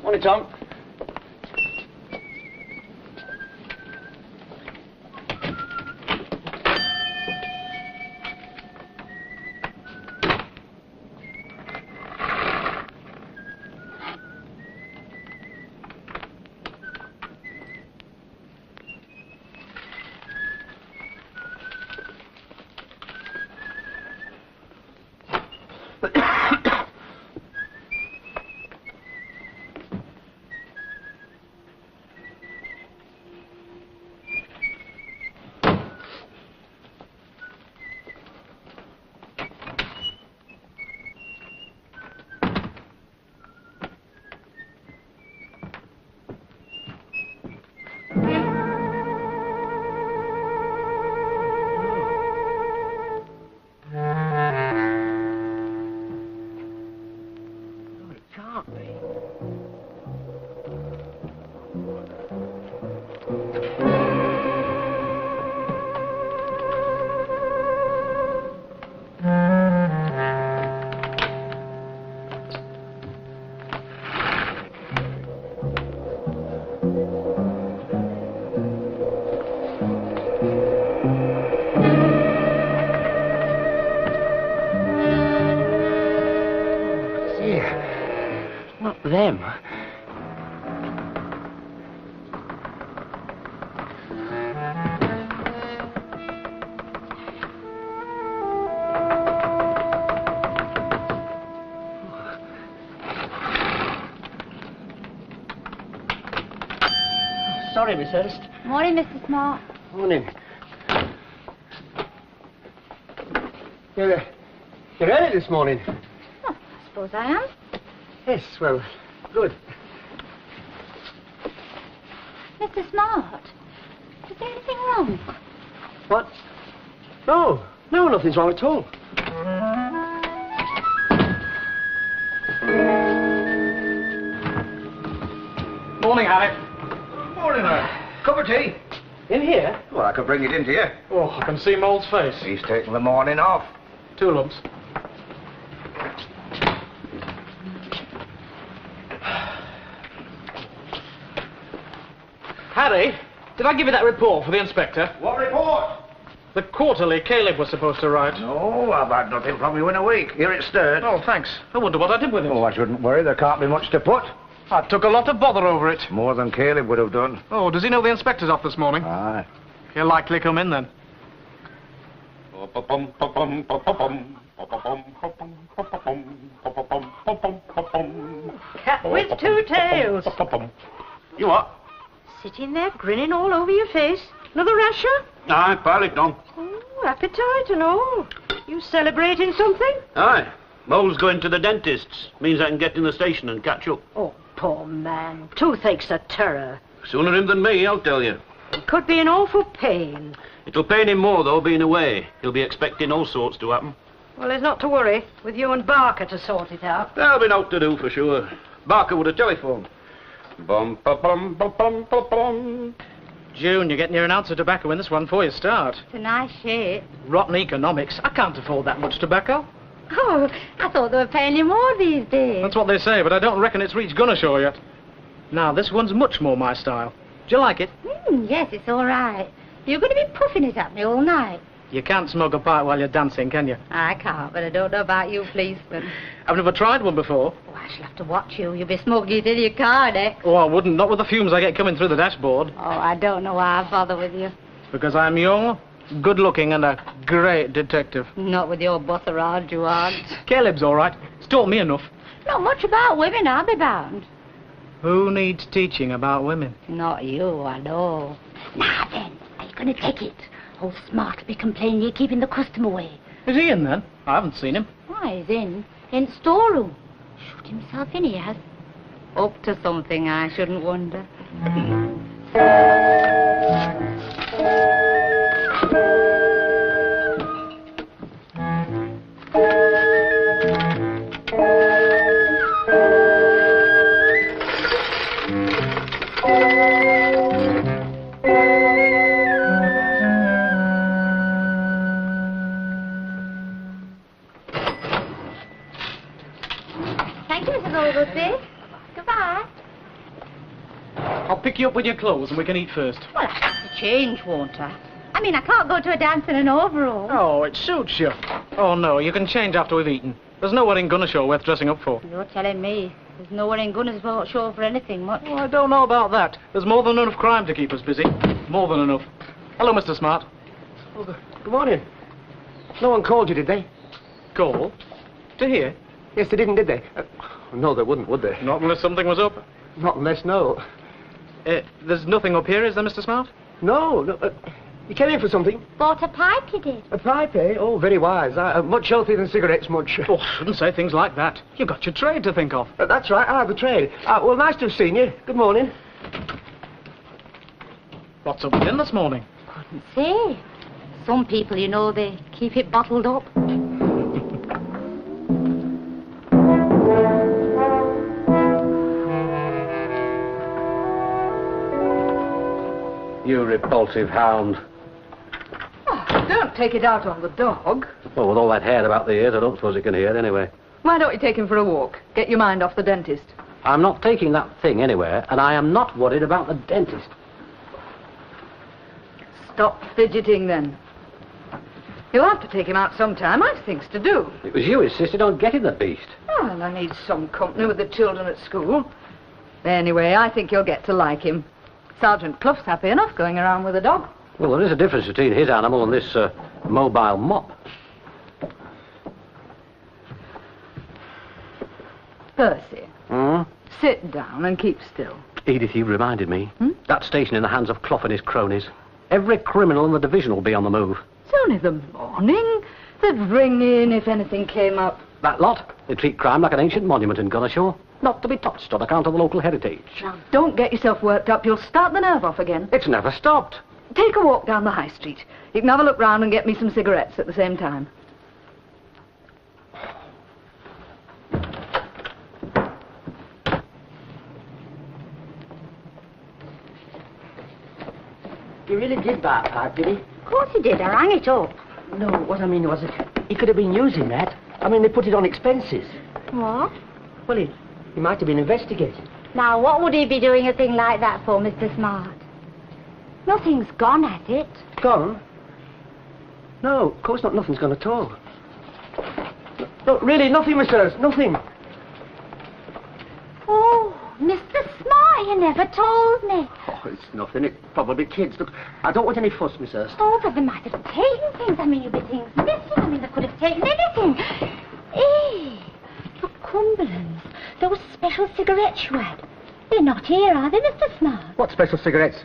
Morning, Tom. Them. Sorry, Miss Hirst. Morning, Mr. Smart. Morning. You're early this morning. Oh, I suppose I am. Yes, well, good. Mr. Smart, is there anything wrong? What? No, nothing's wrong at all. Morning, Harry. Morning, cup of tea? In here? Well, I could bring it into you. Oh, I can see Mole's face. He's taking the morning off. 2 lumps. Harry, did I give you that report for the inspector? What report? The quarterly Caleb was supposed to write. No, I've had nothing from you in a week. Here it's stirred. Oh, thanks. I wonder what I did with it. Oh, I shouldn't worry. There can't be much to put. I took a lot of bother over it. More than Caleb would have done. Oh, does he know the inspector's off this morning? Aye. He'll likely come in then. Cat with 2 tails. You what? Sitting there grinning all over your face. Another rasher? Aye, pile it on. Oh, appetite and all. You celebrating something? Aye. Mole's going to the dentist's. Means I can get in the station and catch up. Oh, poor man. Toothache's a terror. Sooner him than me, I'll tell you. It could be an awful pain. It'll pain him more, though, being away. He'll be expecting all sorts to happen. Well, there's not to worry. With you and Barker to sort it out. There'll be naught to do, for sure. Barker would have telephoned. Bum-ba-bum-ba-bum-ba-bum. June, you're getting your an ounce of tobacco in this one before you start. It's a nice shape. Rotten economics. I can't afford that much tobacco. Oh, I thought they were paying you more these days. That's what they say, but I don't reckon it's reached Gunnershaw yet. Now, this one's much more my style. Do you like it? Yes, it's all right. You're going to be puffing it at me all night. You can't smoke a pipe while you're dancing, can you? I can't, but I don't know about you policemen. I've never tried one before. Oh, I shall have to watch you. You'll be smoking it in your car, eh? Oh, I wouldn't. Not with the fumes I get coming through the dashboard. Oh, I don't know why I bother with you. Because I'm young, good-looking, and a great detective. Not with your botherage, you aren't. Caleb's all right. He's taught me enough. Not much about women, I'll be bound. Who needs teaching about women? Not you, I know. Now then, are you going to take it? Old Smart will be complaining you're keeping the custom away. Is he in then? I haven't seen him. Why, he's in the storeroom. Shoot himself in, he has. Up to something, I shouldn't wonder. Thank you, Mrs. Oglesby. Goodbye. I'll pick you up with your clothes and we can eat first. Well, I have to change, won't I? I mean, I can't go to a dance in an overall. Oh, it suits you. Oh, no, you can change after we've eaten. There's nowhere in Gunnershaw worth dressing up for. You're telling me. There's nowhere in Gunnershaw for anything much. Oh, I don't know about that. There's more than enough crime to keep us busy. More than enough. Hello, Mr. Smart. Oh, good morning. No one called you, did they? Call? To hear? Yes, they didn't, did they? No, they wouldn't, would they? Not unless something was up. Not unless, no. There's nothing up here, is there, Mr. Smart? No, you came in for something? Bought a pipe, you did. A pipe, eh? Oh, very wise. Much healthier than cigarettes, much. Oh, I shouldn't say things like that. You've got your trade to think of. That's right, the trade. Well, nice to have seen you. Good morning. What's up with him this morning? Say, some people, you know, they keep it bottled up. You repulsive hound. Oh, don't take it out on the dog. Well, with all that hair about the ears, I don't suppose he can hear anyway. Why don't you take him for a walk? Get your mind off the dentist. I'm not taking that thing anywhere, and I am not worried about the dentist. Stop fidgeting, then. You'll have to take him out sometime. I've things to do. It was you insisted on getting the beast. Well, I need some company with the children at school. Anyway, I think you'll get to like him. Sergeant Cluff's happy enough going around with a dog. Well, there is a difference between his animal and this mobile mop. Percy, sit down and keep still. Edith, you reminded me. That station in the hands of Cluff and his cronies. Every criminal in the division will be on the move. It's only the morning. They'd ring in if anything came up. That lot, they treat crime like an ancient monument in Gunnershaw. Not to be touched on account of the local heritage. Now, don't get yourself worked up. You'll start the nerve off again. It's never stopped. Take a walk down the high street. You can have a look round and get me some cigarettes at the same time. He really did buy a pipe, did he? Of course he did. I rang it up. No, what I mean was that he could have been using that. I mean, they put it on expenses. What? Well, he might have been investigated. Now, what would he be doing a thing like that for, Mr. Smart? Nothing's gone, has it? Gone? No, of course not. Nothing's gone at all. No, really, nothing, Miss Hurst. Nothing. Oh, Mr. Smart, you never told me. Oh, it's nothing. It's probably kids. Look, I don't want any fuss, Miss Hurst. Oh, but they might have taken things. I mean, you'd be things missing. I mean, they could have taken anything. Eh, look, Cumberland's. Those special cigarettes you had. They're not here, are they, Mr. Smart? What special cigarettes?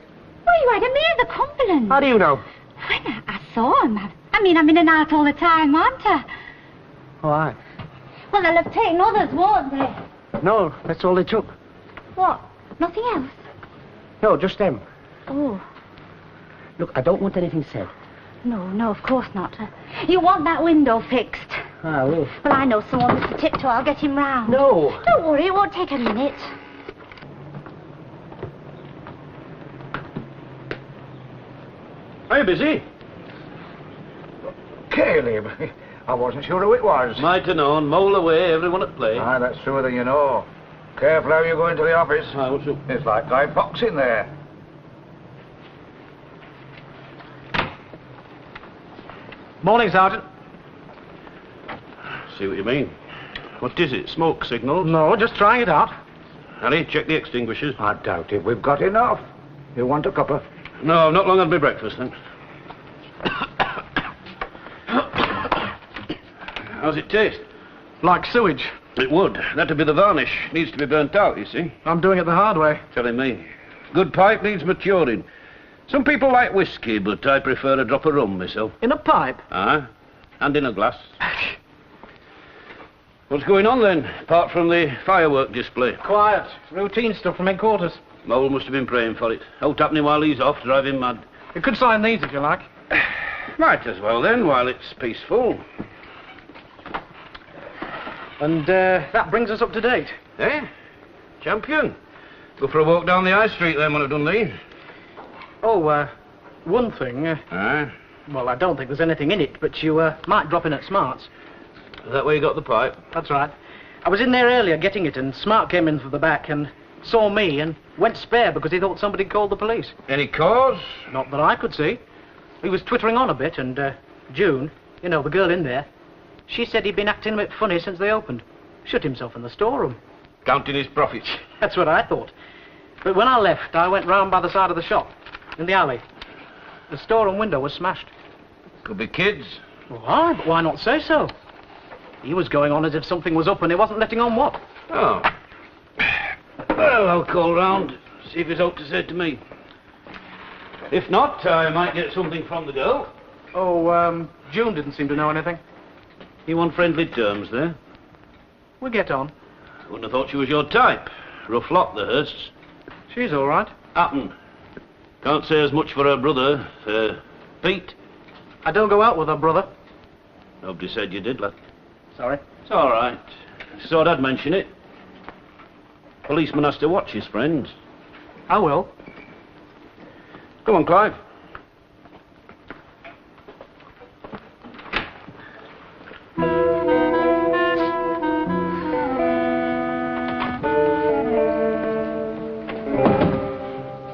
Well, you had them here, the Cumberland. How do you know? When I saw them. I mean, I'm in and out all the time, aren't I? Oh, aye. Well, they'll have taken others, won't they? No, that's all they took. What? Nothing else? No, just them. Oh. Look, I don't want anything said. No, of course not. You want that window fixed. I will. Well, I know someone, Mr. Tiptoe. I'll get him round. No. Don't worry, it won't take a minute. Are you busy? Caleb, I wasn't sure who it was. Might have known. Mole away, everyone at play. Ah, that's truer than you know. Careful how you go into the office. Ah, what's up? It's like Guy Fawkes in there. Morning, Sergeant. See what you mean. What is it? Smoke signal? No, just trying it out. Harry, check the extinguishers. I doubt it. We've got enough. You want a cuppa? No, I've not long had my breakfast, thanks. How's it taste? Like sewage. It would. That'd be the varnish. Needs to be burnt out, you see. I'm doing it the hard way. Telling me. Good pipe needs maturing. Some people like whiskey, but I prefer a drop of rum myself. In a pipe? Ah, and in a glass. What's going on then, apart from the firework display? Quiet. Routine stuff from headquarters. Mole must have been praying for it. Out happening while he's off, driving mad. You could sign these if you like. Might as well then, while it's peaceful. And that brings us up to date. Eh? Champion. Go for a walk down the High Street then when I've done these. Oh, one thing. Ah? Well, I don't think there's anything in it, but you might drop in at Smart's. Is that where you got the pipe? That's right. I was in there earlier getting it, and Smart came in from the back and saw me and went spare because he thought somebody called the police. Any cause? Not that I could see. He was twittering on a bit, and June, you know, the girl in there, she said he'd been acting a bit funny since they opened. Shut himself in the storeroom. Counting his profits. That's what I thought. But when I left, I went round by the side of the shop, in the alley. The storeroom window was smashed. Could be kids. Why? But why not say so? He was going on as if something was up and he wasn't letting on what. Oh. Well, I'll call round, see if he's out to say to me. If not, I might get something from the girl. Oh, June didn't seem to know anything. You on friendly terms there? We get on. Wouldn't have thought she was your type. Rough lot, the Hirsts. She's all right. Happen. Can't say as much for her brother, Pete. I don't go out with her brother. Nobody said you did, lad. Sorry. It's all right. Just thought I'd mention it. Policeman has to watch his friends. I will. Come on, Clive.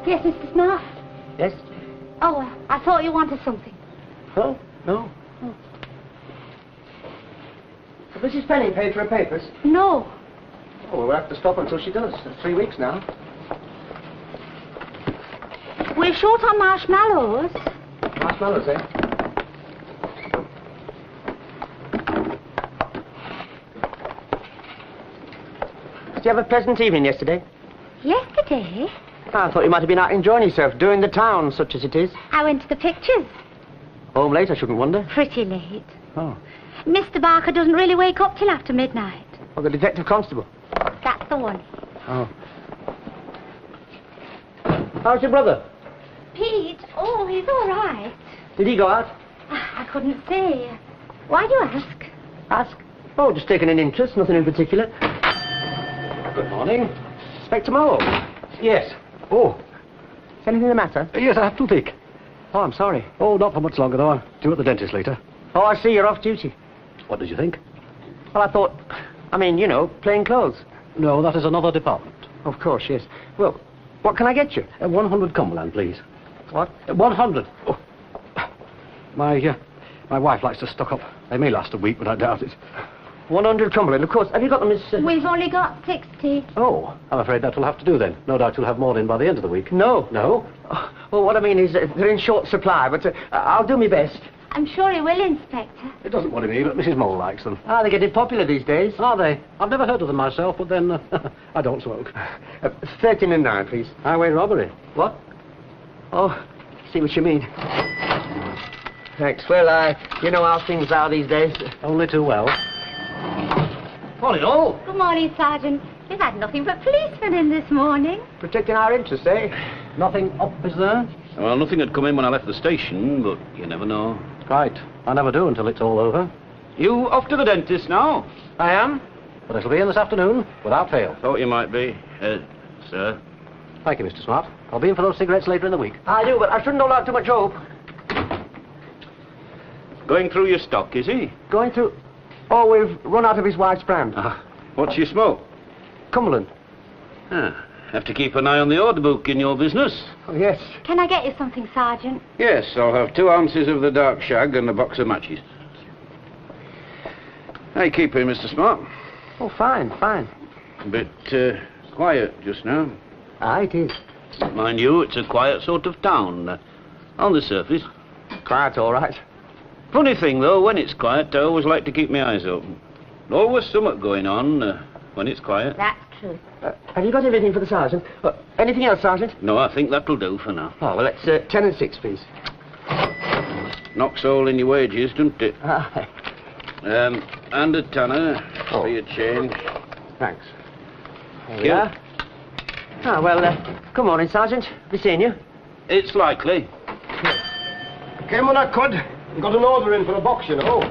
Yes, Mr. Smart? Yes? Oh, I thought you wanted something. Oh, no. Oh. Have Mrs. Penny paid for her papers? No. Oh, we'll have to stop until she does. 3 weeks now. We're short on marshmallows. Marshmallows, eh? Did you have a pleasant evening yesterday? Yesterday, I thought you might have been out enjoying yourself, doing the town, such as it is. I went to the pictures. Home late, I shouldn't wonder. Pretty late. Oh. Mr. Barker doesn't really wake up till after midnight. Oh, the detective constable. That's the one. Oh. How's your brother? Pete? Oh, he's all right. Did he go out? I couldn't say. Why do you ask? Ask? Oh, just taking an interest, nothing in particular. Good morning. Inspector Mole. Yes. Oh. Is anything the matter? Yes, I have toothache. Oh, I'm sorry. Oh, not for much longer, though. I'm due at the dentist later. Oh, I see, you're off duty. What did you think? Well, I thought, you know, plain clothes. No, that is another department. Of course, yes. Well, what can I get you? 100 Cumberland, please. What? 100. Oh. My wife likes to stock up. They may last a week, but I doubt it. 100 Cumberland, of course. Have you got them, Miss... We've only got 60. Oh, I'm afraid that will have to do then. No doubt you'll have more in by the end of the week. No. No? Oh, well, what I mean is they're in short supply, but I'll do my best. I'm sure he will, Inspector. It doesn't worry me, but Mrs. Mole likes them. Ah, they're getting popular these days. Are they? I've never heard of them myself, but then I don't smoke. 13 and 9, please. Highway robbery. What? Oh, see what you mean. Thanks. Well, you know how things are these days. Only too well. Morning, all. Good morning, Sergeant. We've had nothing but policemen in this morning. Protecting our interests, eh? Nothing up, is there? Well, nothing had come in when I left the station, but you never know. Right. I never do until it's all over. You off to the dentist now? I am. But it'll be in this afternoon, without fail. Thought you might be, sir. Thank you, Mr. Smart. I'll be in for those cigarettes later in the week. I do, but I shouldn't hold out too much hope. Going through your stock, is he? Going through... Oh, we've run out of his wife's brand. What's your smoke? Cumberland. Have to keep an eye on the order book in your business. Oh, yes. Can I get you something, Sergeant? Yes, I'll have 2 ounces of the dark shag and a box of matches. How you keeping, Mr. Smart? Oh, fine, fine. A bit quiet just now. Ah, it is. Mind you, it's a quiet sort of town. On the surface. Quiet, all right. Funny thing, though, when it's quiet, I always like to keep my eyes open. There's always something going on when it's quiet. That's true. Have you got everything for the sergeant? Anything else, Sergeant? No, I think that'll do for now. Oh, well, let's 10 and 6, please. Knocks all in your wages, doesn't it? Aye. And a tanner for your change. Thanks. There we Gil? are. Ah, well, good morning, Sergeant. Be seeing you. It's likely. Came when I could. Got an order in for a box, you know.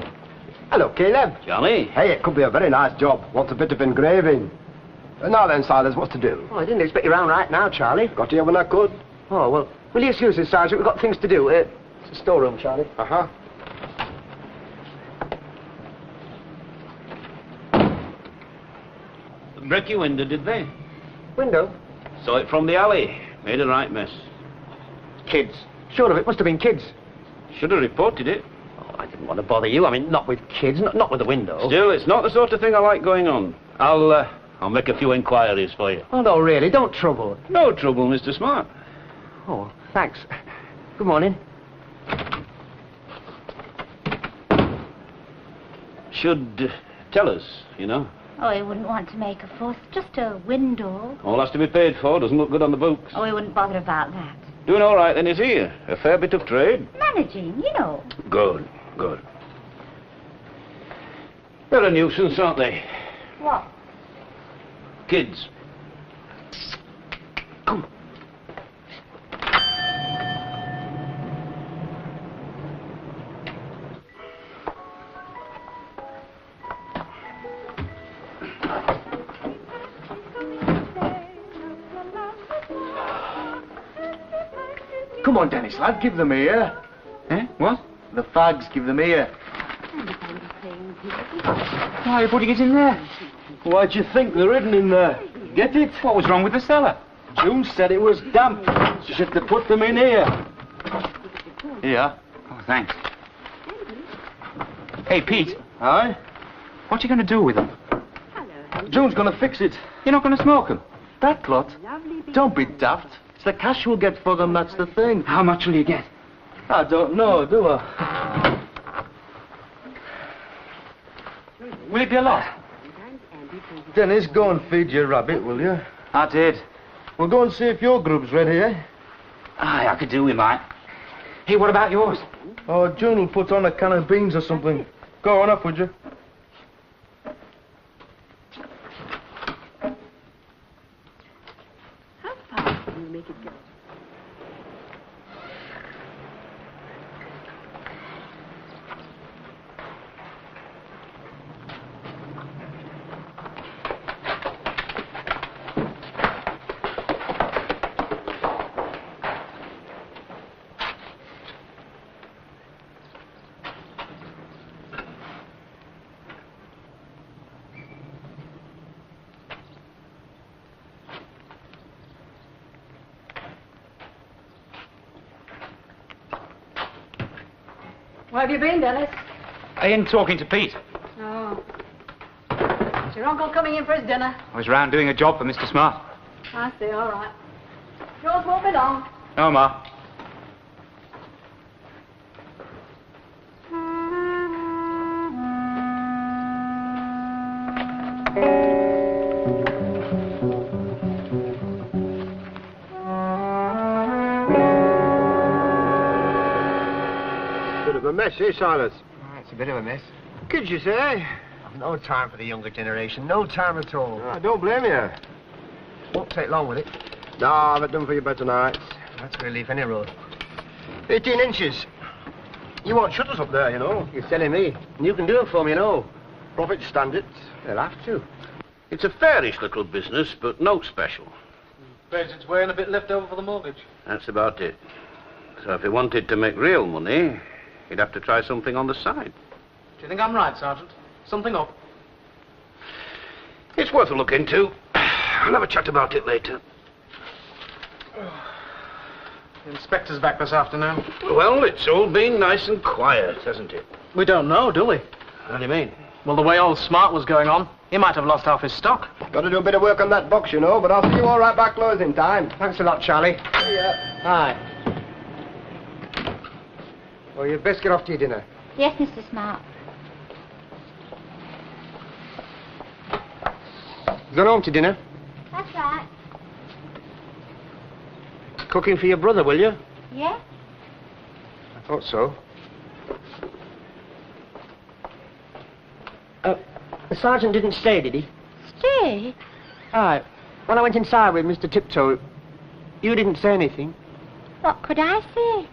Hello, Caleb. Johnny? Hey, it could be a very nice job. Wants a bit of engraving. Now then, Silas, what's to do? Oh, I didn't expect you around right now, Charlie. Got here when I could. Oh, well, will you excuse us, Sergeant? We've got things to do. It's a storeroom, Charlie. Uh-huh. Break your window, did they? Window? Saw it from the alley. Made a right mess. Kids. Sure of it. Must have been kids. Should have reported it. Oh, I didn't want to bother you. I mean, not with kids, not with the window. Still, it's not the sort of thing I like going on. I'll make a few inquiries for you. Oh, no, really, don't trouble. No trouble, Mr. Smart. Oh, thanks. Good morning. Should tell us, you know. Oh, he wouldn't want to make a fuss. Just a window. All has to be paid for. Doesn't look good on the books. Oh, he wouldn't bother about that. Doing all right then, is he? A fair bit of trade. Managing, you know. Good, good. They're a nuisance, aren't they? What? Kids. Come. Come on, Dennis, lad, give them ear. Eh? What? The fags, give them ear. Why are you putting it in there? Why do you think they're hidden in there? Get it? What was wrong with the cellar? June said it was damp. She said to put them in here. Here? Oh, thanks. Hey, Pete. Aye? What are you going to do with them? June's gonna fix it. You're not going to smoke them? That lot? Don't be daft. It's the cash we'll get for them, that's the thing. How much will you get? I don't know, do I? Will it be a lot? Dennis, go and feed your rabbit, will you? I did. We'll go and see if your group's ready, eh? Aye, I could do with mine. Hey, what about yours? Oh, June will put on a can of beans or something. Go on up, would you? How fast can you make it go? Where have you been, Dennis? I ain't talking to Pete. Oh. Is your uncle coming in for his dinner? I was round doing a job for Mr. Smart. I see, all right. Yours won't be long. No, Ma. Bit of a mess, eh, Silas? It's a bit of a mess. Kids, you say? I've no time for the younger generation. No time at all. I don't blame you. Won't take long with it. No, I've done for you better nights. That's relief any road. 18 inches. You want shutters up there, you know. You're telling me. And you can do it for me, you know. Profit standards. They'll have to. It's a fairish little business, but no special. Pays its way and a bit left over for the mortgage. That's about it. So if he wanted to make real money, he'd have to try something on the side. Do you think I'm right, Sergeant? Something up. It's worth a look into. I'll have a chat about it later. The inspector's back this afternoon. Well, it's all been nice and quiet, hasn't it? We don't know, do we? How do you mean? Well, the way old Smart was going on, he might have lost half his stock. Got to do a bit of work on that box, you know, but I'll see you all right back closing time. Thanks a lot, Charlie. Yeah. Aye. Well, you'd best get off to your dinner. Yes, Mr. Smart. Gone home to dinner? That's right. Cooking for your brother, will you? Yeah? I thought so. The sergeant didn't stay, did he? Stay? Aye. When I went inside with Mr. Tiptoe, you didn't say anything. What could I say?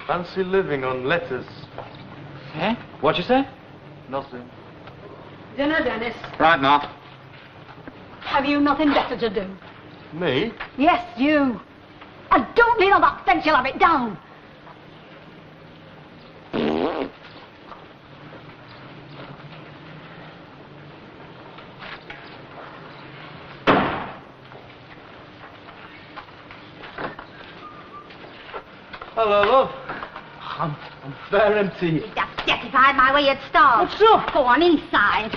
Fancy living on letters. Eh? What'd you say? Nothing. Dinner, Dennis. Right, Ma. Have you nothing better to do? Me? Yes, you. And don't lean on that fence, you'll have it down. Hello, love. I'm fair empty. You'd have get if I had my way, you'd starve. What's up? Go on, inside.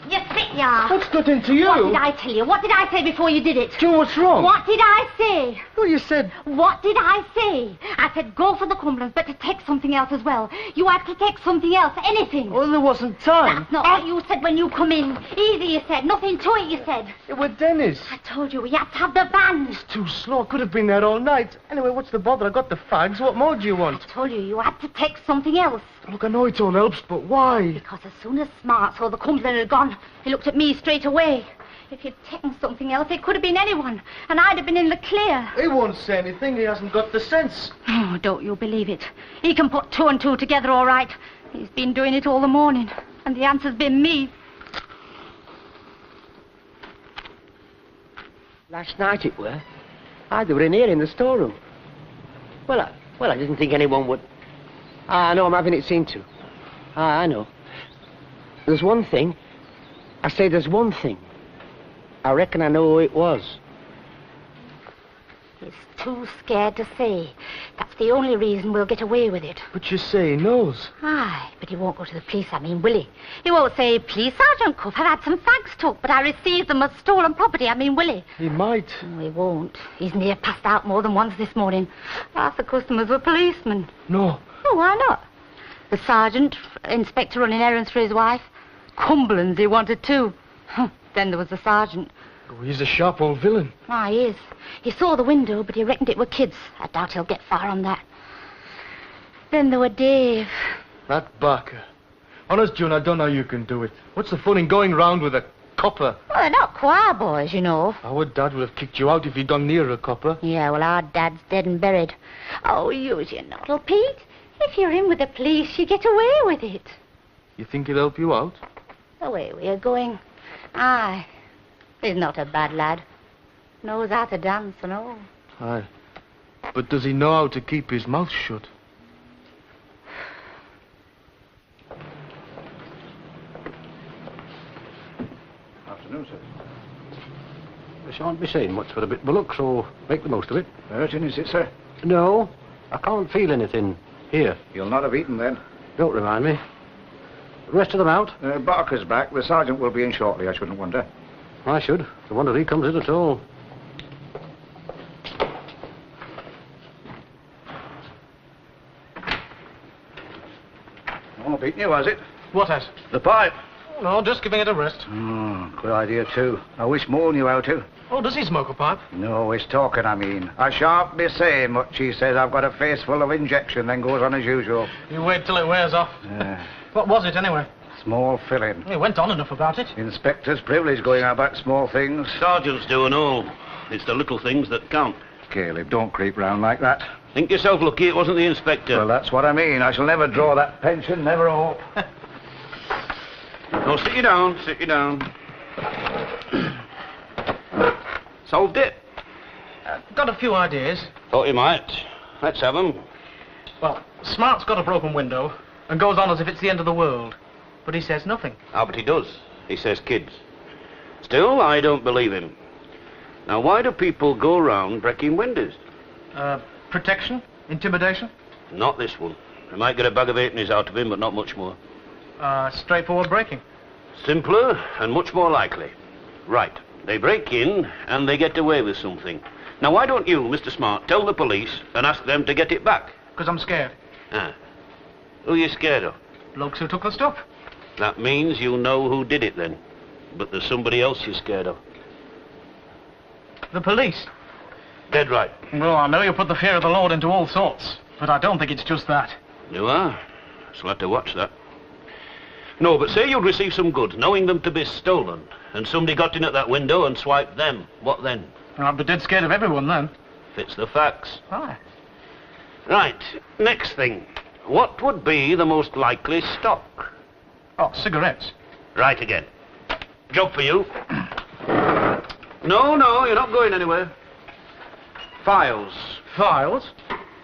You sit, you are. What's got into you? What did I tell you? What did I say before you did it? Joe, what's wrong? What did I say? Well, you said... What did I say? I said go for the Cumberlands, but to take something else as well. You had to take something else, anything. Well, there wasn't time. That's not what you said when you come in. Easy, you said. Nothing to it, you said. It was Dennis. I told you we had to have the band. It's too slow. I could have been there all night. Anyway, what's the bother? I got the fags. What more do you want? I told you had to take something else. Look, I know it all helps, but why? Because as soon as Smart saw the Cumberland had gone, he looked at me straight away. If he'd taken something else, it could have been anyone, and I'd have been in the clear. He won't say anything. He hasn't got the sense. Oh, don't you believe it. He can put two and two together all right. He's been doing it all the morning, and the answer's been me. Last night it were. Aye, they were in here in the storeroom. Well, I didn't think anyone would... I know I'm having it seen to. I know. There's one thing. I say there's one thing. I reckon I know who it was. He's too scared to say. That's the only reason we'll get away with it. But you say he knows. Aye, but he won't go to the police, will he? He won't say, "Please, Sergeant Cuff, I've had some fags took, but I received them as stolen property, will he? He might. No, he won't. He's near passed out more than once this morning. Half the customers were policemen. No. Oh, why not? The sergeant, inspector running errands for his wife. Cumberland's he wanted too. Then there was the sergeant. Oh, he's a sharp old villain. Ah, he is. He saw the window, but he reckoned it were kids. I doubt he'll get far on that. Then there were Dave. That Barker. Honest, June, I don't know how you can do it. What's the fun in going round with a copper? Well, they're not choir boys, you know. Our Dad would have kicked you out if he'd gone near a copper. Yeah, well, our Dad's dead and buried. Oh, use your noddle, Pete. If you're in with the police, you get away with it. You think he'll help you out? The way we're going. Aye. He's not a bad lad. Knows how to dance and all. Aye. But does he know how to keep his mouth shut? Afternoon, sir. We shan't be saying much for a bit, Bullock, so make the most of it. Urgent, is it, sir? No, I can't feel anything here. You'll not have eaten, then? Don't remind me. The rest of them out? Barker's back. The sergeant will be in shortly, I shouldn't wonder. I should. It's a wonder he comes in at all. Oh, beaten you, has it? What has? The pipe. Oh, no, just giving it a rest. Oh, good idea, too. I wish more knew how to. Oh, does he smoke a pipe? No, he's talking, I mean. I shan't be saying much. He says I've got a face full of injection, then goes on as usual. You wait till it wears off. What was it, anyway? Small filling. He went on enough about it. Inspector's privilege going about small things. Sergeants do and all. It's the little things that count. Caleb, don't creep round like that. Think yourself lucky it wasn't the inspector. Well, that's what I mean. I shall never draw that pension, never hope. No, sit you down, sit you down. Solved it? Got a few ideas. Thought you might. Let's have 'em. Well, Smart's got a broken window and goes on as if it's the end of the world. But he says nothing. Ah, but he does. He says kids. Still, I don't believe him. Now, why do people go round breaking windows? Protection? Intimidation? Not this one. I might get a bag of halfpennies out of him, but not much more. Straightforward breaking. Simpler and much more likely. Right. They break in and they get away with something. Now, why don't you, Mr. Smart, tell the police and ask them to get it back? Because I'm scared. Ah. Who are you scared of? Blokes who took the stuff. That means you know who did it, then. But there's somebody else you're scared of. The police. Dead right. Well, I know you put the fear of the Lord into all sorts, but I don't think it's just that. You are? So have to watch that. No, but say you'd receive some goods, knowing them to be stolen, and somebody got in at that window and swiped them. What then? I'd be dead scared of everyone then. Fits the facts. Aye. Right, next thing. What would be the most likely stock? Oh, cigarettes. Right again. Job for you. No, you're not going anywhere. Files. Files?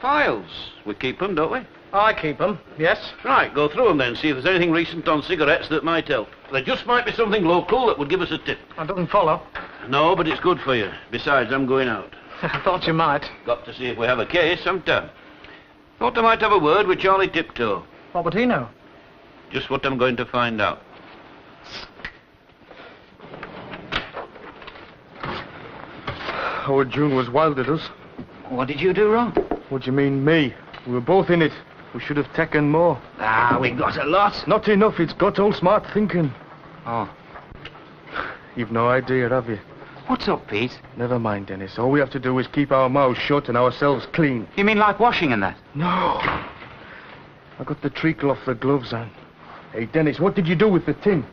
Files. We keep them, don't we? I keep them, yes. Right, go through them then, see if there's anything recent on cigarettes that might help. There just might be something local that would give us a tip. I doesn't follow. No, but it's good for you. Besides, I'm going out. I thought you might. Got to see if we have a case sometime. Thought I might have a word with Charlie Tiptoe. What would he know? Just what I'm going to find out. Our June was wild at us. What did you do wrong? What do you mean, me? We were both in it. We should have taken more. Ah, we got a lot. Not enough. It's got all smart thinking. Oh. You've no idea, have you? What's up, Pete? Never mind, Dennis. All we have to do is keep our mouths shut and ourselves clean. You mean like washing and that? No. I got the treacle off the gloves on. Hey, Dennis, what did you do with the tin?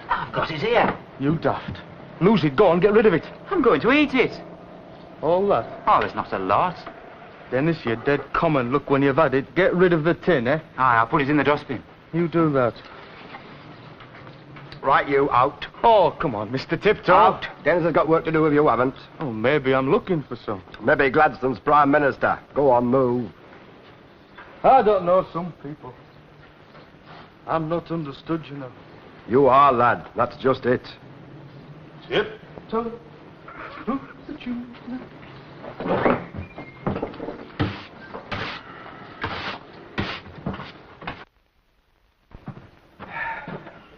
I've got it here. You daft. Lose it. Go on, get rid of it. I'm going to eat it. All that? Oh, there's not a lot. Dennis, you're dead common. Look, when you've had it, get rid of the tin, eh? Aye, I'll put it in the dustbin. You do that. Right, you, out. Oh, come on, Mr. Tiptoe. Out. Dennis has got work to do if you haven't. Oh, maybe I'm looking for some. Maybe Gladstone's Prime Minister. Go on, move. I don't know some people. I'm not understood, you know. You are, lad. That's just it. Yep. So, who's the Jew?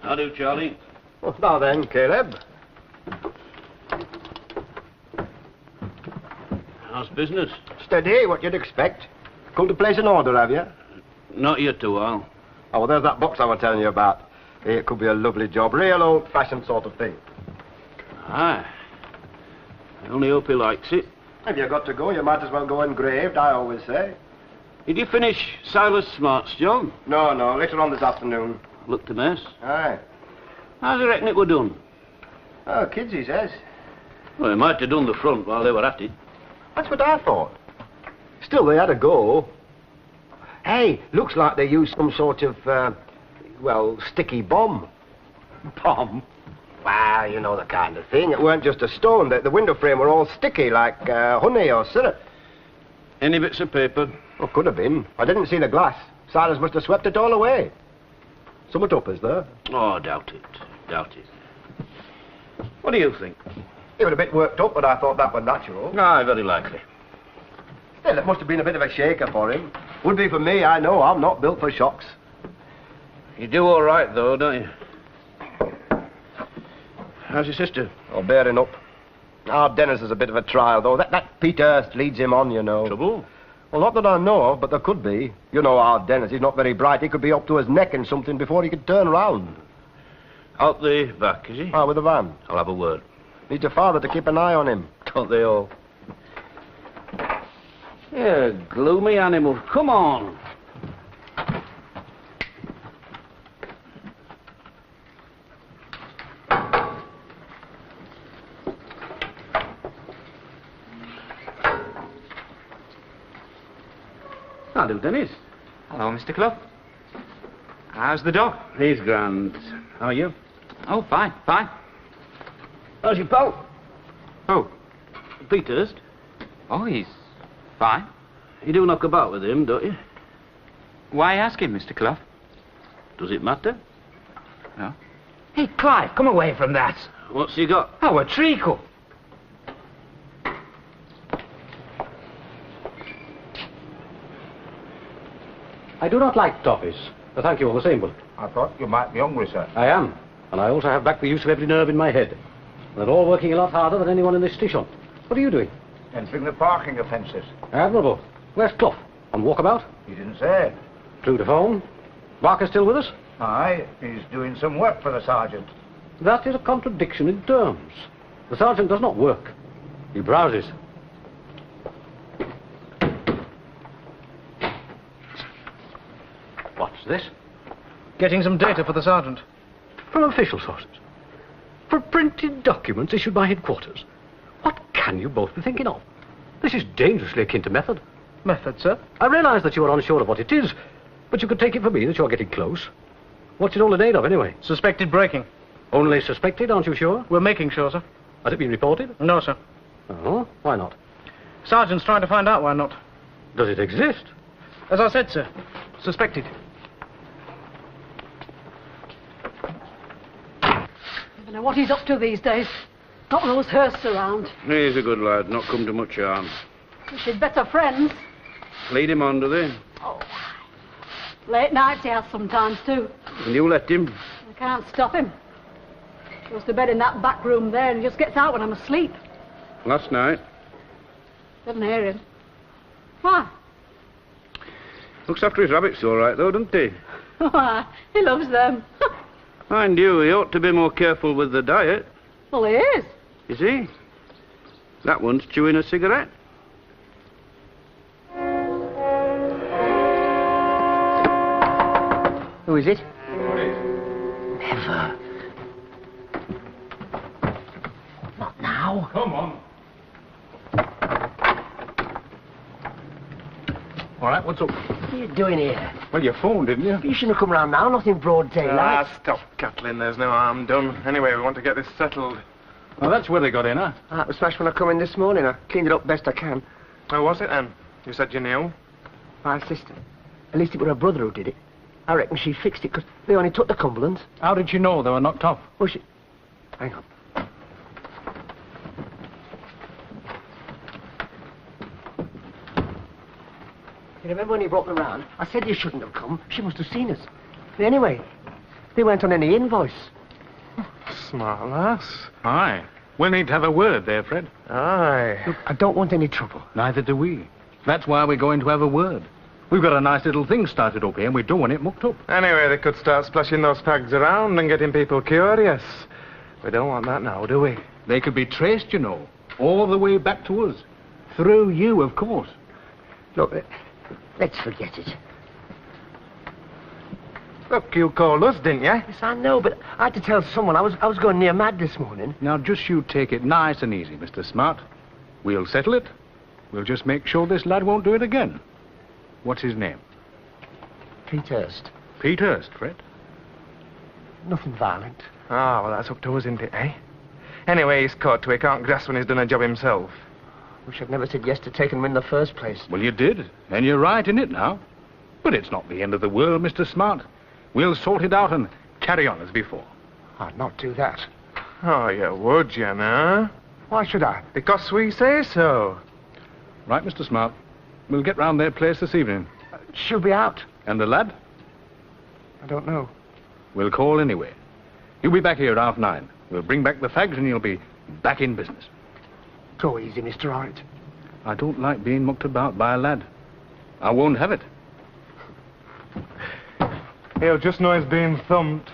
How do, Charlie? Well, now then, Caleb. How's business? Steady, what you'd expect. Come to place an order, have you? Not yet a while. Oh, well, there's that box I was telling you about. It could be a lovely job. Real old-fashioned sort of thing. Aye. I only hope he likes it. If you've got to go, you might as well go engraved, I always say. Did you finish Silas Smart's job? No, later on this afternoon. Looked a mess. Aye. How's you reckon it were done? Oh, kids, he says. Well, they might have done the front while they were at it. That's what I thought. Still, they had a go. Hey, looks like they used some sort of, sticky bomb. Bomb? Well, you know the kind of thing. It weren't just a stone. The window frame were all sticky, like honey or syrup. Any bits of paper? Oh, could have been. I didn't see the glass. Silas must have swept it all away. Somewhat up, is there? Oh, doubt it. What do you think? He was a bit worked up, but I thought that was natural. Aye, very likely. Still, it must have been a bit of a shaker for him. Would be for me, I know. I'm not built for shocks. You do all right, though, don't you? How's your sister? Oh, bearing up. Our Dennis is a bit of a trial, though. That Pete Hirst leads him on, you know. Trouble? Well, not that I know of, but there could be. You know our Dennis, he's not very bright. He could be up to his neck in something before he could turn round. Out the back, is he? Ah, with the van. I'll have a word. Needs a father to keep an eye on him. Don't they all? Yeah, gloomy animal. Come on. Hello, Dennis. Hello, Mr. Cluff. How's the dog? He's grand. How are you? Oh, fine. How's your pal? Oh. Pete Hirst. Oh, he's fine. You do knock about with him, don't you? Why ask him, Mr. Cluff? Does it matter? No. Hey, Clive, come away from that. What's he got? Oh, a treacle. I do not like toffees. But thank you all the same, Bullock. I thought you might be hungry, sir. I am. And I also have back the use of every nerve in my head. They're all working a lot harder than anyone in this station. What are you doing? Entering the parking offences. Admirable. Where's Cluff? On walkabout? He didn't say. True to phone. Barker still with us? Aye, he's doing some work for the sergeant. That is a contradiction in terms. The sergeant does not work. He browses. What's this? Getting some data for the sergeant. From official sources. For printed documents issued by headquarters. What can you both be thinking of? This is dangerously akin to method. Method, sir? I realise that you are unsure of what it is, but you could take it from me that you're getting close. What's it all in aid of, anyway? Suspected breaking. Only suspected, aren't you sure? We're making sure, sir. Has it been reported? No, sir. Oh, why not? Sergeant's trying to find out why not. Does it exist? As I said, sir. Suspected. I don't know what he's up to these days. Got those Hirsts around. He's a good lad, not come to much harm. She's better friends. Lead him on, do they? Oh, late nights he has sometimes too. And you let him? I can't stop him. Goes to bed in that back room there and just gets out when I'm asleep. Last night? Didn't hear him. Why? Looks after his rabbits all right, though, doesn't he? Why? He loves them. Mind you, he ought to be more careful with the diet. Well, he is. Is he? That one's chewing a cigarette. Who is it? What is? Never. Not now. Come on. All right, what's up? What are you doing here? Well, you phoned, didn't you? You shouldn't have come round now, not in broad daylight. Stop cattling. There's no harm done. Anyway, we want to get this settled. Well, that's where they got in, huh? That was smashed when I come in this morning. I cleaned it up best I can. How was it, then? You said you knew? My sister. At least it was her brother who did it. I reckon she fixed it because they only took the Cumberlands. How did you know they were knocked off? Well, she... Hang on. You remember when you brought them round? I said you shouldn't have come. She must have seen us. Anyway, they weren't on any invoice. Smart lass. Aye. We'll need to have a word there, Fred. Aye. Look, I don't want any trouble. Neither do we. That's why we're going to have a word. We've got a nice little thing started up here, and we don't want it mucked up. Anyway, they could start splashing those fags around and getting people curious. We don't want that now, do we? They could be traced, you know, all the way back to us. Through you, of course. Look, let's forget it. Look, you called us, didn't you? Yes, I know, but I had to tell someone. I was going near mad this morning. Now, just you take it nice and easy, Mr. Smart. We'll settle it. We'll just make sure this lad won't do it again. What's his name? Pete Hirst. Pete Hirst, Fred. Nothing violent. Ah, well, that's up to us, isn't it, eh? Anyway, he's caught, so he can't grasp when he's done a job himself. Wish I'd never said yes to taking him in the first place. Well, you did, and you're right in it now. But it's not the end of the world, Mr. Smart. We'll sort it out and carry on as before. I'd not do that. Oh, you would, you know? Why should I? Because we say so. Right, Mr. Smart. We'll get round their place this evening. She'll be out. And the lad? I don't know. We'll call anyway. You'll be back here at 9:30. We'll bring back the fags and you'll be back in business. Go easy, Mr. Orritt. I don't like being mucked about by a lad. I won't have it. He'll just know he's being thumped.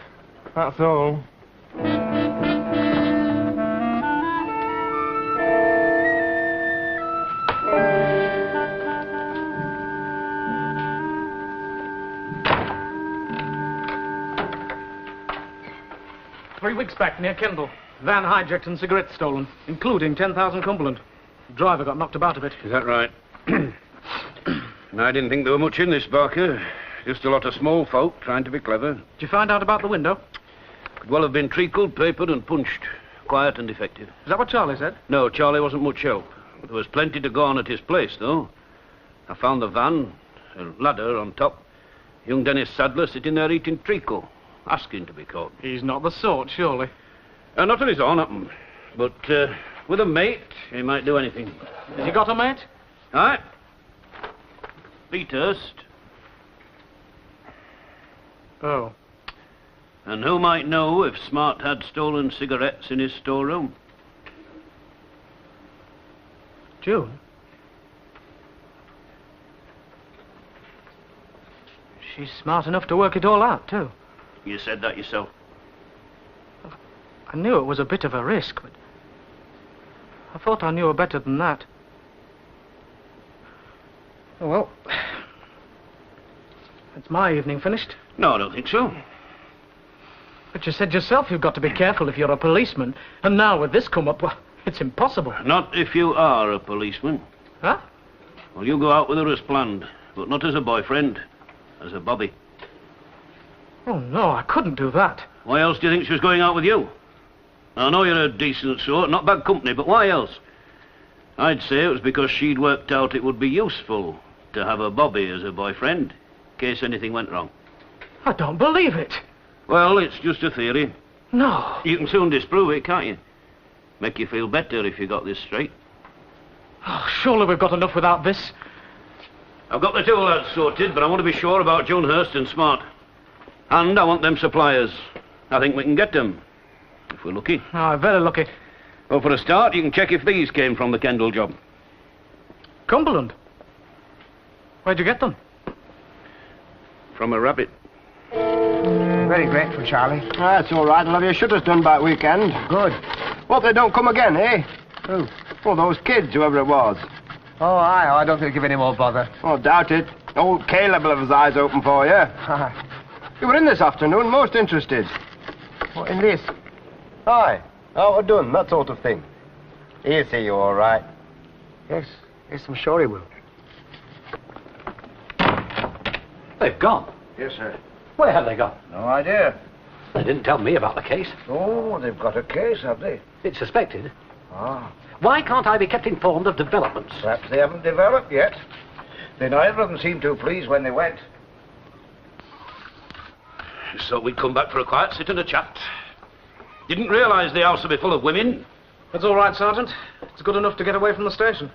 That's all. 3 weeks back near Kendal. Van hijacked and cigarettes stolen, including 10,000 Cumberland. The driver got knocked about a bit. Is that right? I didn't think there were much in this, Barker. Just a lot of small folk trying to be clever. Did you find out about the window? Could well have been treacled, papered and punched. Quiet and effective. Is that what Charlie said? No, Charlie wasn't much help. There was plenty to go on at his place, though. I found the van, a ladder on top. Young Dennis Sadler sitting there eating treacle, asking to be caught. He's not the sort, surely. Not on his own, happen. But with a mate, he might do anything. Has he got a mate? Aye. Pete Hirst. Oh. And who might know if Smart had stolen cigarettes in his storeroom? June? She's smart enough to work it all out, too. You said that yourself. I knew it was a bit of a risk, but I thought I knew her better than that. Oh, well, that's my evening finished. No, I don't think so. But you said yourself you've got to be careful if you're a policeman, and now with this come up, well, it's impossible. Not if you are a policeman. Huh? Well, you go out with her as planned, but not as a boyfriend, as a bobby. Oh, no, I couldn't do that. Why else do you think she was going out with you? I know you're a decent sort, not bad company, but why else? I'd say it was because she'd worked out it would be useful to have a bobby as a boyfriend, in case anything went wrong. I don't believe it. Well, it's just a theory. No. You can soon disprove it, can't you? Make you feel better if you got this straight. Oh, surely we've got enough without this. I've got the two lads sorted, but I want to be sure about June Hirst and Smart. And I want them suppliers. I think we can get them, if we're lucky. Oh, very lucky. Well, for a start, you can check if these came from the Kendall job. Cumberland? Where'd you get them? From a rabbit. Very grateful, Charlie. That's all right. I'll have your shutters done by weekend. Good. Hope they don't come again, eh? Who? Oh, those kids, whoever it was. Oh, aye. I don't think he'll give any more bother. Oh, doubt it. Old Caleb will have his eyes open for you. You were in this afternoon, most interested. What, in this? Aye. Out done, that sort of thing. He'll see you all right. Yes, I'm sure he will. They've gone. Yes, sir. Where have they gone? No idea. They didn't tell me about the case. Oh, they've got a case, have they? It's suspected. Ah. Why can't I be kept informed of developments? Perhaps they haven't developed yet. They neither of them seemed too pleased when they went. Just thought we'd come back for a quiet sit and a chat. Didn't realise the house would be full of women. That's all right, Sergeant. It's good enough to get away from the station.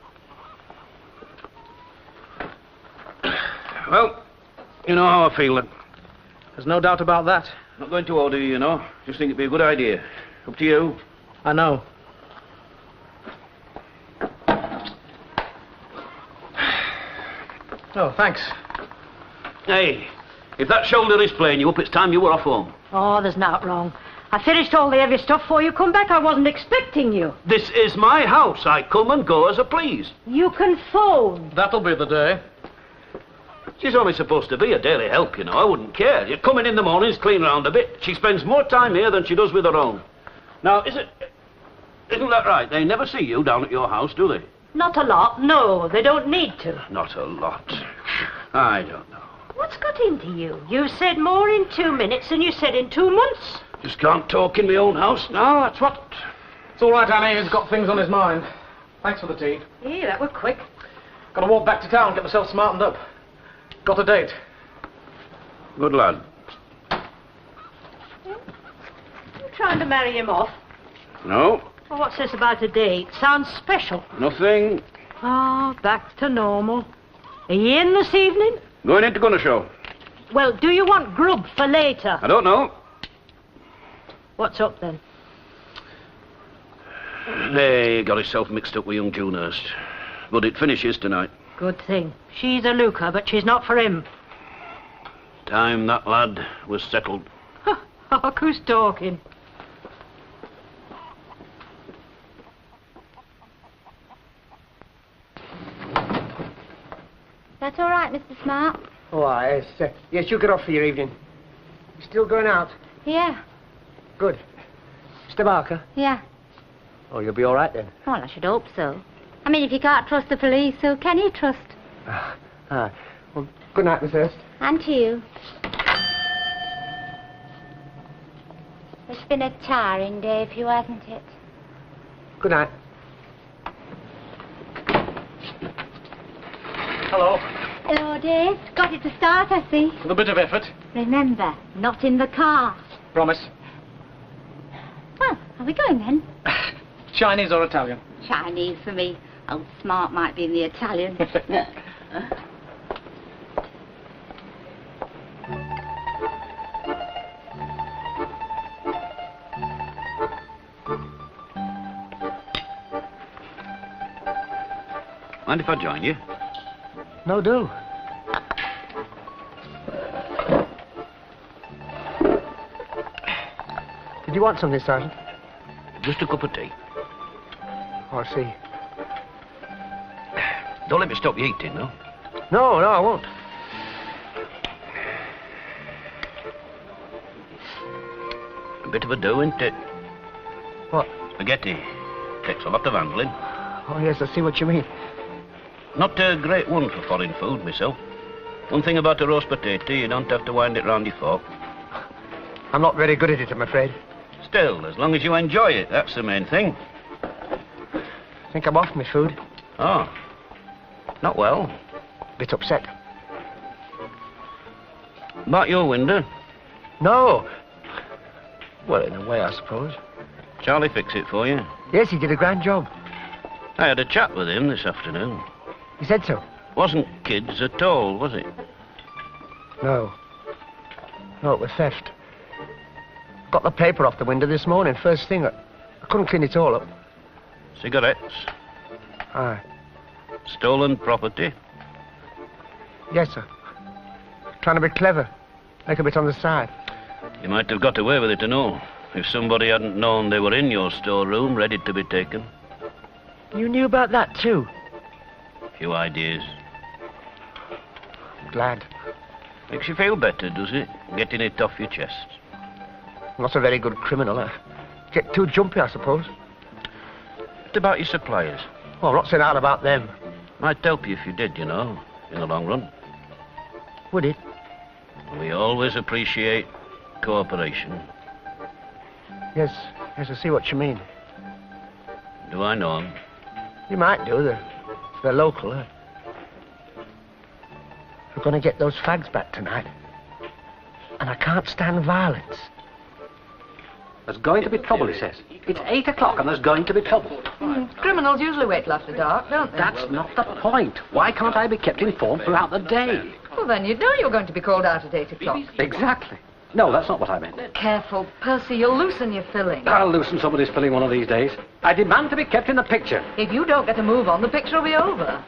Well, you know how I feel then. There's no doubt about that. Not going to order you, you know. Just think it'd be a good idea. Up to you. I know. Oh, thanks. Hey, if that shoulder is playing you up, it's time you were off home. Oh, there's not wrong. I finished all the heavy stuff before you come back. I wasn't expecting you. This is my house. I come and go as I please. You can phone. That'll be the day. She's only supposed to be a daily help, you know. I wouldn't care. You're coming in the mornings, clean round a bit. She spends more time here than she does with her own. Now, isn't that right? They never see you down at your house, do they? Not a lot, no. They don't need to. Not a lot. I don't know. What's got into you? You said more in 2 minutes than you said in 2 months. Just can't talk in my own house now, that's what. It's all right, Annie. He's got things on his mind. Thanks for the tea. Yeah, that was quick. Got to walk back to town, get myself smartened up. Got a date. Good lad. You trying to marry him off? No, Well, what's this about a date? Sounds special. nothing. Oh, back to normal. Are you in this evening? Going into Gunner Show. Well, do you want grub for later? I don't know. What's up then? He got himself mixed up with young June Hirst. But it finishes tonight. Good thing. She's a looker, but she's not for him. Time that lad was settled. Oh, who's talking? That's all right, Mr. Smart. Oh, aye, yes, you get off for your evening. You still going out? Yeah, Good. Mr. Barker? yeah. Oh, you'll be all right then. Well, I should hope so. I mean, if you can't trust the police, who can you trust? Well, good night, Miss Hirst. And to you. It's been a tiring day for you, hasn't it? Good night. Hello. Hello, Dave. Got it to start, I see. With a bit of effort. Remember, not in the car. Promise. Well, are we going then? Chinese or Italian? Chinese for me. Old Smart might be in the Italian. Mind if I join you? No, do. Did you want something, Sergeant? Just a cup of tea. Oh, I see. Don't let me stop you eating, though. No, I won't. A bit of a do, isn't it? What? Spaghetti. Takes a lot of handling. Oh, yes, I see what you mean. Not a great one for foreign food, myself. One thing about a roast potato, you don't have to wind it round your fork. I'm not very good at it, I'm afraid. Still, as long as you enjoy it, that's the main thing. I think I'm off my food. Oh. Not well. Bit upset. About your window? No. Well, in a way, I suppose. Charlie fix it for you? Yes, he did a grand job. I had a chat with him this afternoon. He said so? Wasn't kids at all, was it? No. No, it was theft. Got the paper off the window this morning, first thing. I couldn't clean it all up. Cigarettes? Aye. Stolen property? Yes, sir. Trying to be clever. Make a bit on the side. You might have got away with it, if somebody hadn't known they were in your storeroom, ready to be taken. You knew about that, too? Few ideas. Glad. Makes you feel better, does it? Getting it off your chest. I'm not a very good criminal. I get too jumpy, I suppose. What about your suppliers? Oh, I'm not saying out about them. Might help you if you did, in the long run. Would it? We always appreciate cooperation. Yes, I see what you mean. Do I know them? You might do. They're local, eh? We're going to get those fags back tonight. And I can't stand violence. There's going to be trouble, he says. It's 8 o'clock and there's going to be trouble. Criminals usually wait till after dark, don't they? That's not the point. Why can't I be kept informed throughout the day? Well, then you'd know you were going to be called out at 8 o'clock. Exactly. No, that's not what I meant. Careful, Percy, you'll loosen your filling. I'll loosen somebody's filling one of these days. I demand to be kept in the picture. If you don't get a move on, the picture will be over.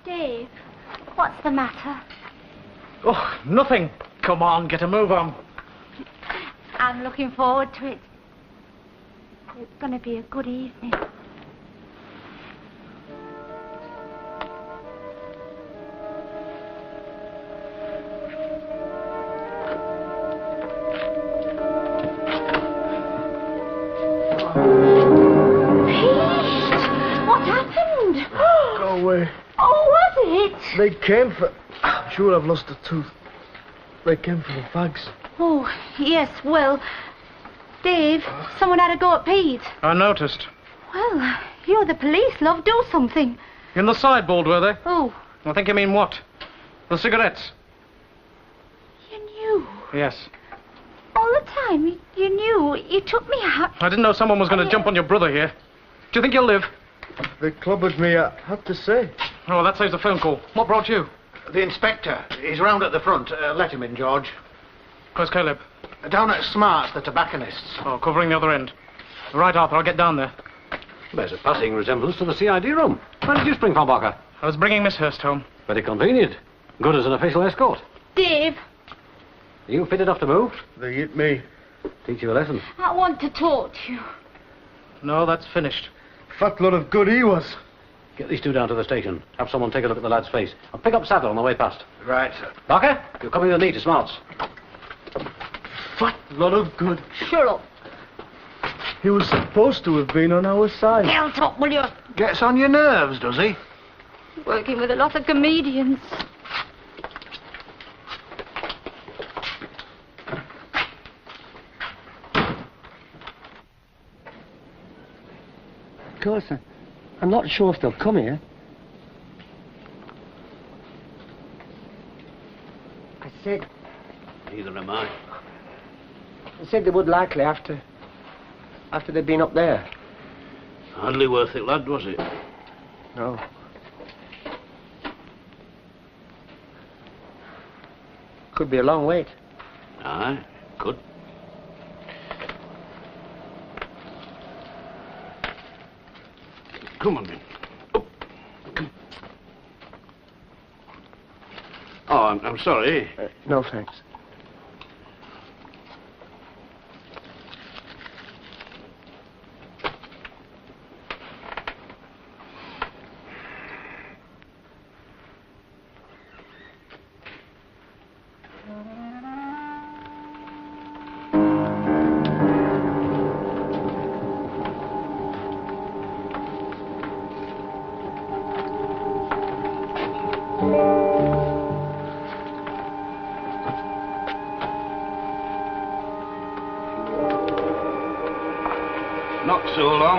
Dave, what's the matter? Oh, nothing. Come on, get a move on. I'm looking forward to it. It's going to be a good evening. They came for... I'm sure I've lost a tooth. They came for the fags. Oh, yes, well, Dave, someone had a go at Pete. I noticed. Well, you're the police, love. Do something. In the sideboard, were they? Oh. I think you mean what? The cigarettes? You knew? Yes. All the time, you knew. You took me out. I didn't know someone was going to jump on your brother here. Do you think he'll live? They clobbered me, I have to say. Oh, that saves a phone call. What brought you? The inspector. He's round at the front. Let him in, George. Where's Caleb? Down at Smart's, the tobacconists. Oh, covering the other end. Right, Arthur, I'll get down there. There's a passing resemblance to the CID room. Where did you spring from, Barker? I was bringing Miss Hirst home. Very convenient. Good as an official escort. Dave. Are you fit enough to move? They hit me. Teach you a lesson. I want to talk to you. No, that's finished. Fat lot of good he was. Get these two down to the station. Have someone take a look at the lad's face. I'll pick up Saddle on the way past. Right, sir. Barker, you're coming with me to Smart's. Fat lot of good. Shut up. He was supposed to have been on our side. Get up, will you? Gets on your nerves, does he? Working with a lot of comedians. Of course, I'm not sure if they'll come here. I said... Neither am I. I said they would likely after they'd been up there. Hardly worth it, lad, was it? No. Could be a long wait. Aye, could. Come on, then. Up. Come. Oh, I'm sorry. No, thanks.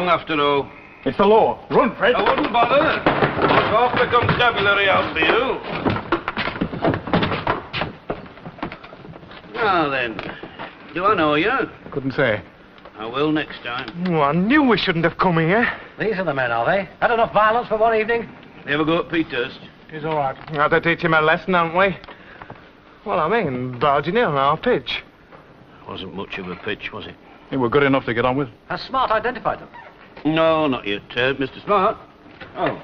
After all. It's the law. Run, Fred. I wouldn't bother. I've half the constabulary out for you. Now then, do I know you? Couldn't say. I will next time. Oh, I knew we shouldn't have come here. These are the men, are they? Had enough violence for one evening? You ever go at Pete Hirst? He's all right. Had to teach him a lesson, haven't we? Well, I mean, barging in on our pitch. Wasn't much of a pitch, was it? They were good enough to get on with. Has Smart identified them? No, not yet. Mr. Smart. Oh.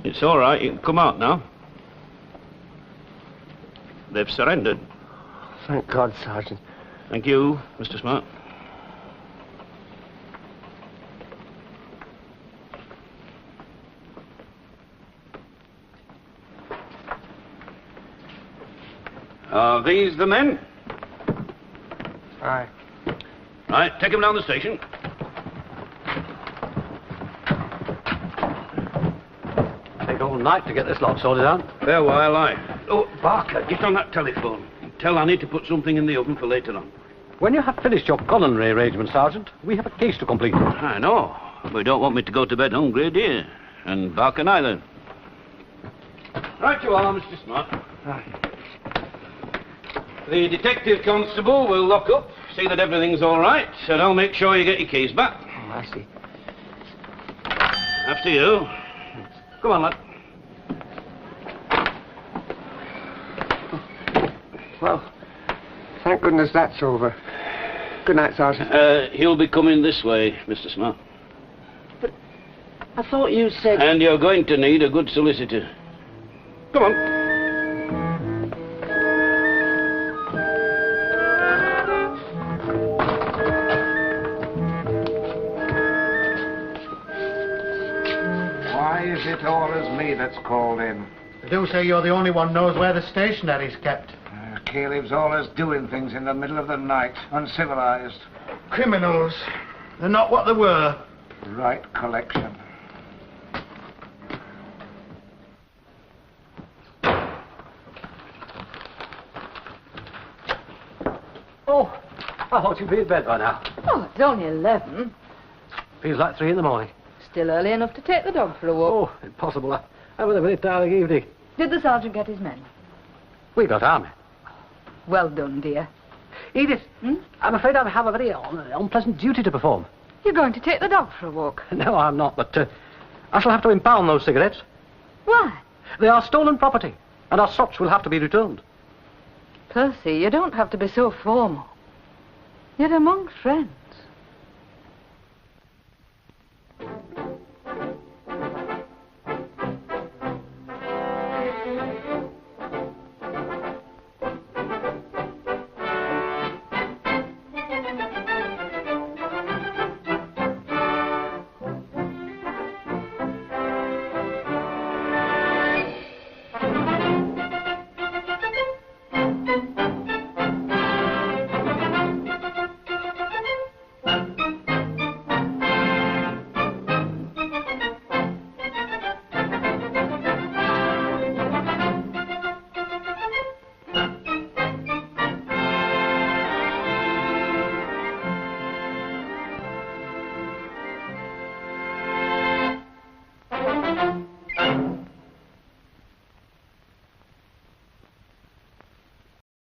It's all right. You can come out now. They've surrendered. Thank God, Sergeant. Thank you, Mr. Smart. Are these the men? Aye. Right, take them down the station. Take all night to get this lot sorted out. There while Oh, Barker, get on that telephone. Tell Annie to put something in the oven for later on. When you have finished your culinary arrangements, Sergeant, we have a case to complete. I know. But you don't want me to go to bed hungry, do you? And Barker neither. Right you are, Mr. Smart. Aye. The detective constable will lock up, see that everything's all right, and I'll make sure you get your keys back. Oh, I see. After you. Come on, lad. Well, thank goodness that's over. Good night, Sergeant. He'll be coming this way, Mr. Smart. But I thought you said... And you're going to need a good solicitor. Come on. Is it always me that's called in? They do say you're the only one knows where the stationery's kept. Caleb's always doing things in the middle of the night, uncivilized. Criminals. They're not what they were. Right collection. Oh, I thought you'd be in bed by now. Oh, it's only 11. Feels like 3 in the morning. Still early enough to take the dog for a walk. Oh, impossible. I had a very tiring evening. Did the sergeant get his men? We got our men. Well done, dear. Edith, I'm afraid I have a very unpleasant duty to perform. You're going to take the dog for a walk? No, I'm not, but I shall have to impound those cigarettes. Why? They are stolen property, and as such will have to be returned. Percy, you don't have to be so formal. You're among friends.